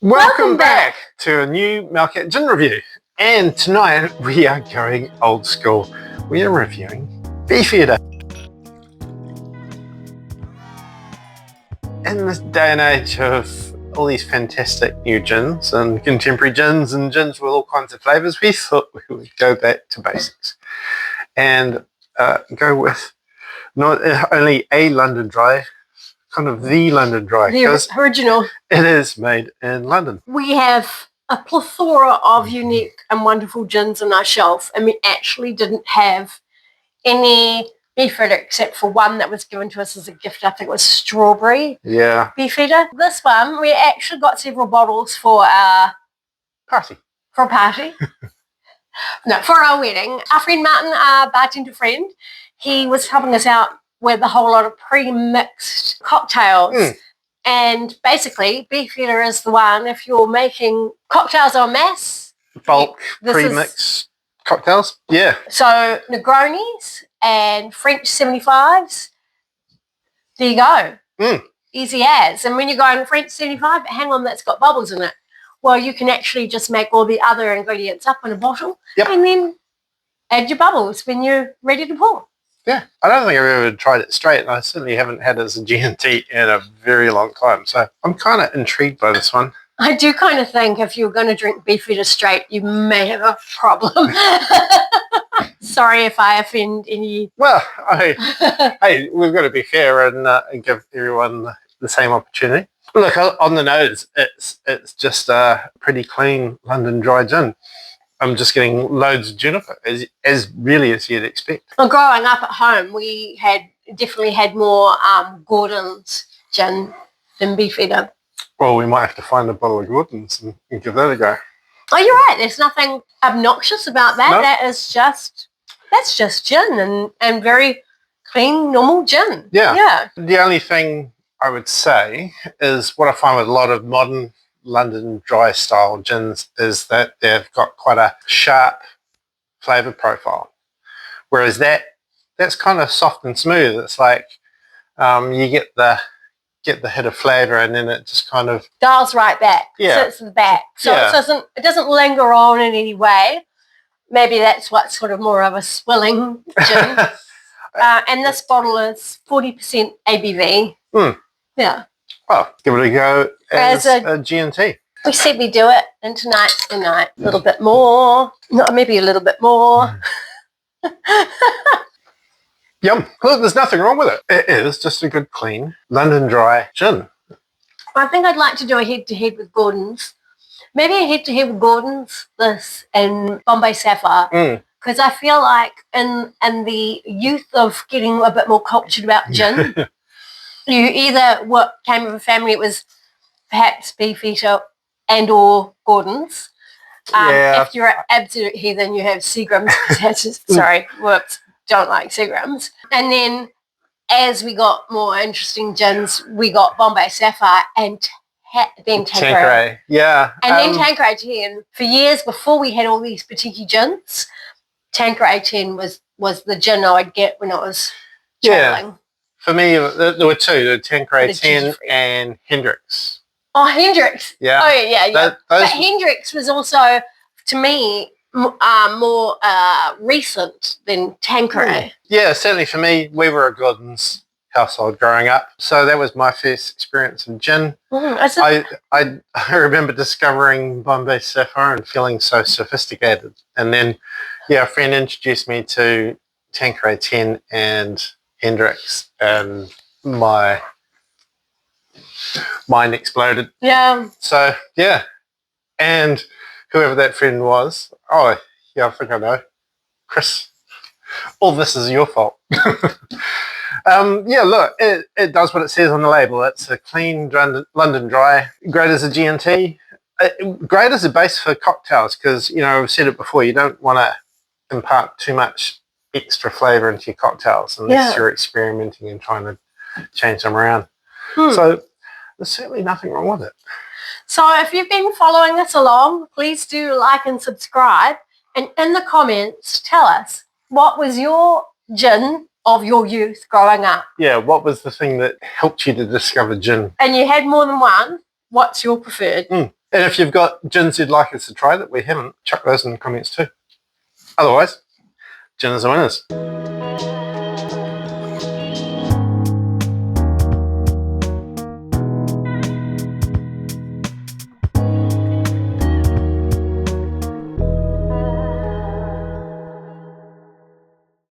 Welcome back to a new Malkat Gin review. And tonight we are going old school. We are reviewing Beefeater. In this day and age of all these fantastic new gins and contemporary gins and gins with all kinds of flavours, we thought we would go back to basics and go with not only a London Dry, kind of the London Dry. The original. It is made in London. We have a plethora of unique and wonderful gins on our shelf, and we actually didn't have any Beefeater except for one that was given to us as a gift. I think it was strawberry Beefeater. This one, we actually got several bottles for our party. For a party. No, for our wedding. Our friend Martin, our bartender friend, he was helping us out with a whole lot of pre-mixed cocktails. And basically, Beefeater is the one if you're making cocktails en masse. Bulk pre-mixed cocktails? Yeah. So Negronis and French 75s. There you go. Easy as. And when you're going French 75, hang on, that's got bubbles in it. Well, you can actually just make all the other ingredients up in a bottle and then add your bubbles when you're ready to pour. Yeah, I don't think I've ever tried it straight, and I certainly haven't had it as a G&T in a very long time. So I'm kind of intrigued by this one. I do kind of think if you're going to drink Beefeater straight, you may have a problem. Sorry if I offend any. Well, hey, we've got to be fair and give everyone the same opportunity. Look, on the nose, it's just a pretty clean London Dry gin. I'm just getting loads of juniper, as really as you'd expect. Well, growing up at home, we definitely had more Gordon's gin than Beefeater. Well, we might have to find a bottle of Gordon's and give that a go. Oh, you're right. There's nothing obnoxious about that. No. That's just gin and very clean, normal gin. Yeah. The only thing I would say is what I find with a lot of modern London Dry style gins is that they've got quite a sharp flavour profile, whereas that's kind of soft and smooth. It's like you get the hit of flavour and then it just kind of dials right back. Yeah, sits in the back. So it doesn't linger on in any way. Maybe that's what's sort of more of a swilling gin. And this bottle is 40% ABV. Yeah. Well, give it a go as a G&T. We said we do it, and tonight's the night. A little bit more. No, maybe a little bit more. Yum. Look, there's nothing wrong with it. It is just a good, clean London Dry gin. I think I'd like to do a head-to-head with Gordon's. Maybe a head-to-head with Gordon's, this, and Bombay Sapphire. Because I feel like in the youth of getting a bit more cultured about gin, you either what came of a family, it was perhaps Beefeater and or Gordon's. If you're an absolute heathen, you have Seagram's. Sorry, whoops, don't like Seagram's. And then as we got more interesting gins, we got Bombay Sapphire and then Tanqueray. Yeah. And then Tanqueray 10. For years before we had all these boutique gins, Tanqueray 10 was the gin I would get when I was travelling. Yeah. For me, there were two, the Tanqueray 10 and Hendrix. Oh, Hendrix. Yeah. Oh, yeah. But Hendrix was also, to me, more recent than Tanqueray. Yeah, certainly for me, we were a Gordon's household growing up. So that was my first experience of gin. I remember discovering Bombay Sapphire and feeling so sophisticated. And then, a friend introduced me to Tanqueray 10 and Hendrix, and my mind exploded. Yeah. So, and whoever that friend was, I think I know, Chris, all this is your fault. Look, it does what it says on the label. It's a clean London Dry, great as a G&T, great as a base for cocktails because, I've said it before, you don't want to impart too much extra flavour into your cocktails unless you're experimenting and trying to change them around. So there's certainly nothing wrong with it. So if you've been following us along, please do like and subscribe. And in the comments, tell us, what was your gin of your youth growing up? Yeah, what was the thing that helped you to discover gin? And you had more than one. What's your preferred? And if you've got gins you'd like us to try that we haven't, chuck those in the comments too. Otherwise, gin is the winners.